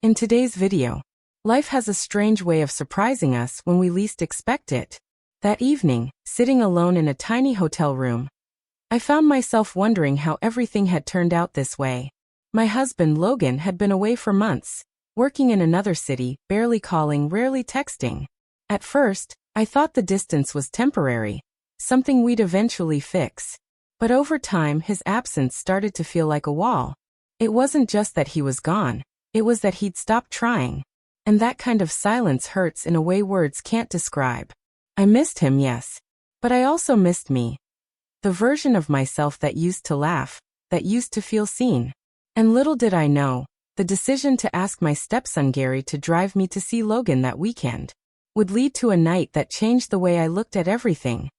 In today's video, life has a strange way of surprising us when we least expect it. That evening, sitting alone in a tiny hotel room, I found myself wondering how everything had turned out this way. My husband, Logan, had been away for months, working in another city, barely calling, rarely texting. At first, I thought the distance was temporary, something we'd eventually fix. But over time, his absence started to feel like a wall. It wasn't just that he was gone, it was that he'd stopped trying. And that kind of silence hurts in a way words can't describe. I missed him, yes. But I also missed me. The version of myself that used to laugh, that used to feel seen. And little did I know, the decision to ask my stepson Gary to drive me to see Logan that weekend would lead to a night that changed the way I looked at everything.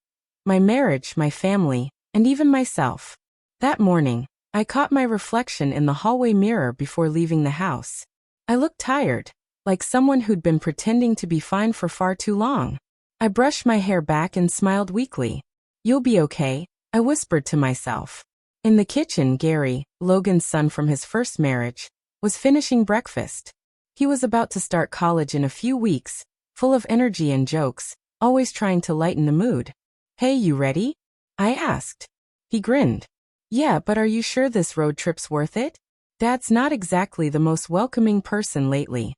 My marriage, my family, and even myself. That morning, I caught my reflection in the hallway mirror before leaving the house. I looked tired, like someone who'd been pretending to be fine for far too long. I brushed my hair back and smiled weakly. "You'll be okay," I whispered to myself. In the kitchen, Gary, Logan's son from his first marriage, was finishing breakfast. He was about to start college in a few weeks, full of energy and jokes, always trying to lighten the mood. "Hey, you ready?" I asked. He grinned. "Yeah, but are you sure this road trip's worth it? Dad's not exactly the most welcoming person lately."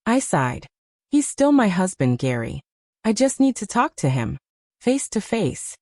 I sighed. "He's still my husband, Gary. I just need to talk to him. Face to face."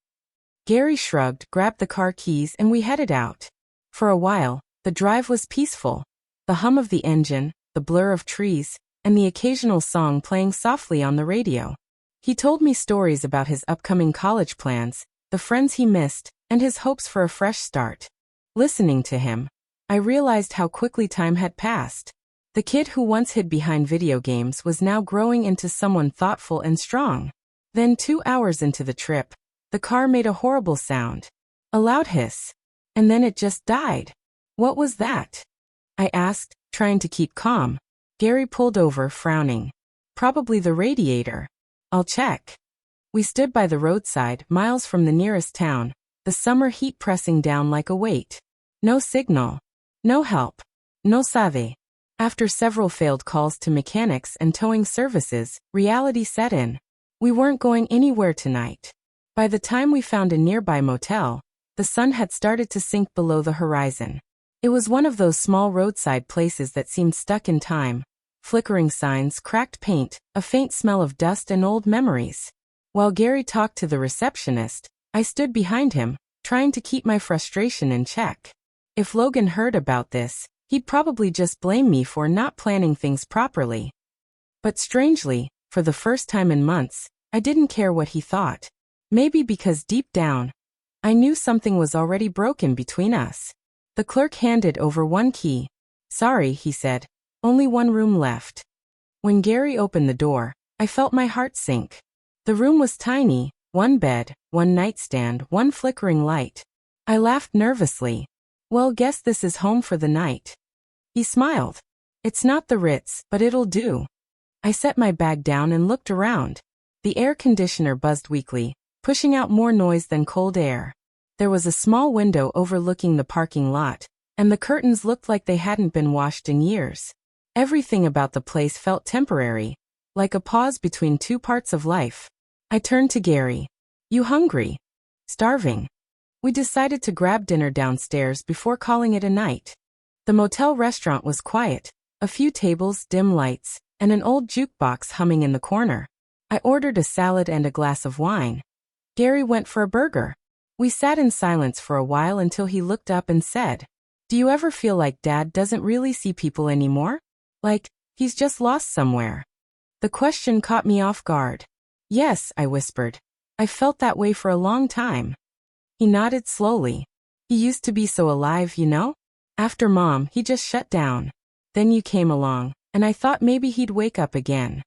Gary shrugged, grabbed the car keys, and we headed out. For a while, the drive was peaceful. The hum of the engine, the blur of trees, and the occasional song playing softly on the radio. He told me stories about his upcoming college plans, the friends he missed, and his hopes for a fresh start. Listening to him, I realized how quickly time had passed. The kid who once hid behind video games was now growing into someone thoughtful and strong. Then 2 hours into the trip, the car made a horrible sound. A loud hiss. And then it just died. "What was that?" I asked, trying to keep calm. Gary pulled over, frowning. "Probably the radiator. I'll check." We stood by the roadside, miles from the nearest town, the summer heat pressing down like a weight. No signal. No help. No save. After several failed calls to mechanics and towing services, reality set in. We weren't going anywhere tonight. By the time we found a nearby motel, the sun had started to sink below the horizon. It was one of those small roadside places that seemed stuck in time. Flickering signs, cracked paint, a faint smell of dust and old memories. While Gary talked to the receptionist, I stood behind him, trying to keep my frustration in check. If Logan heard about this, he'd probably just blame me for not planning things properly. But strangely, for the first time in months, I didn't care what he thought. Maybe because deep down, I knew something was already broken between us. The clerk handed over one key. "Sorry," he said. "Only one room left." When Gary opened the door, I felt my heart sink. The room was tiny, one bed, one nightstand, one flickering light. I laughed nervously. "Well, guess this is home for the night." He smiled. "It's not the Ritz, but it'll do." I set my bag down and looked around. The air conditioner buzzed weakly, pushing out more noise than cold air. There was a small window overlooking the parking lot, and the curtains looked like they hadn't been washed in years. Everything about the place felt temporary, like a pause between two parts of life. I turned to Gary. "You hungry?" "Starving." We decided to grab dinner downstairs before calling it a night. The motel restaurant was quiet, a few tables, dim lights, and an old jukebox humming in the corner. I ordered a salad and a glass of wine. Gary went for a burger. We sat in silence for a while until he looked up and said, "Do you ever feel like Dad doesn't really see people anymore? Like, he's just lost somewhere?" The question caught me off guard. "Yes," I whispered. "I felt that way for a long time." He nodded slowly. "He used to be so alive, you know? After Mom, he just shut down. Then you came along, and I thought maybe he'd wake up again."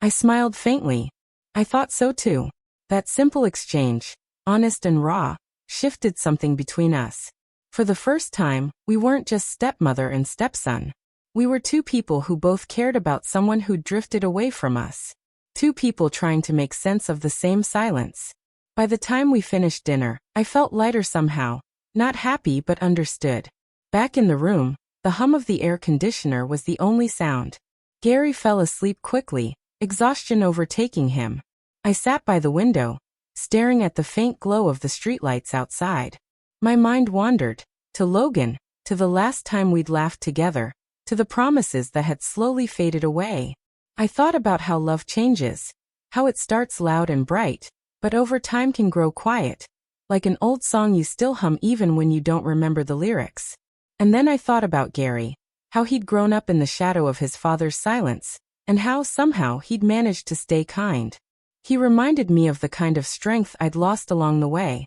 I smiled faintly. I thought so too. That simple exchange, honest and raw, shifted something between us. For the first time, we weren't just stepmother and stepson. We were two people who both cared about someone who'd drifted away from us. Two people trying to make sense of the same silence. By the time we finished dinner, I felt lighter somehow, not happy but understood. Back in the room, The hum of the air conditioner was the only sound. Gary fell asleep quickly, exhaustion overtaking him. I sat by the window, staring at the faint glow of the streetlights outside. My mind wandered, to Logan, to the last time we'd laughed together, to the promises that had slowly faded away. I thought about how love changes, how it starts loud and bright, but over time can grow quiet, like an old song you still hum even when you don't remember the lyrics. And then I thought about Gary, how he'd grown up in the shadow of his father's silence, and how somehow he'd managed to stay kind. He reminded me of the kind of strength I'd lost along the way.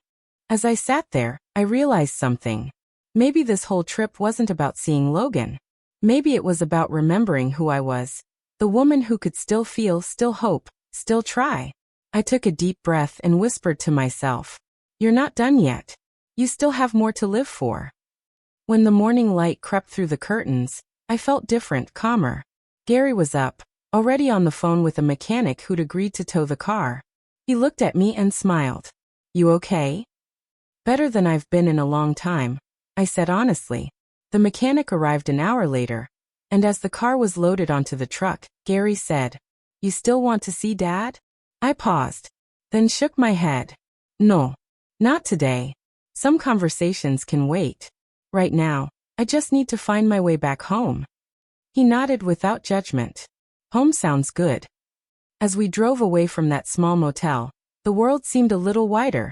As I sat there, I realized something. Maybe this whole trip wasn't about seeing Logan. Maybe it was about remembering who I was. The woman who could still feel, still hope, still try. I took a deep breath and whispered to myself, "You're not done yet. You still have more to live for." When the morning light crept through the curtains, I felt different, calmer. Gary was up, already on the phone with a mechanic who'd agreed to tow the car. He looked at me and smiled. "You okay?" "Better than I've been in a long time," I said honestly. The mechanic arrived an hour later, and as the car was loaded onto the truck, Gary said, "You still want to see Dad?" I paused, then shook my head. "No, not today. Some conversations can wait. Right now, I just need to find my way back home." He nodded without judgment. "Home sounds good." As we drove away from that small motel, the world seemed a little wider,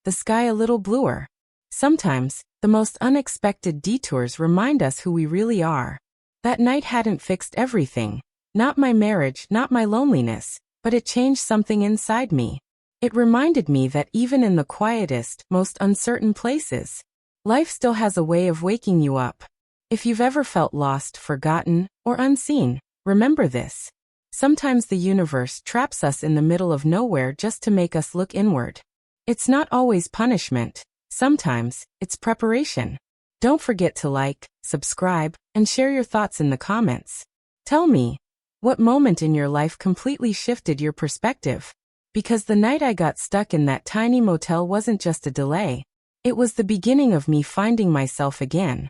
the sky a little bluer. Sometimes, the most unexpected detours remind us who we really are. That night hadn't fixed everything. Not my marriage, not my loneliness, but it changed something inside me. It reminded me that even in the quietest, most uncertain places, life still has a way of waking you up. If you've ever felt lost, forgotten, or unseen, remember this. Sometimes the universe traps us in the middle of nowhere just to make us look inward. It's not always punishment. Sometimes, it's preparation. Don't forget to like, subscribe, and share your thoughts in the comments. Tell me, what moment in your life completely shifted your perspective? Because the night I got stuck in that tiny motel wasn't just a delay. It was the beginning of me finding myself again.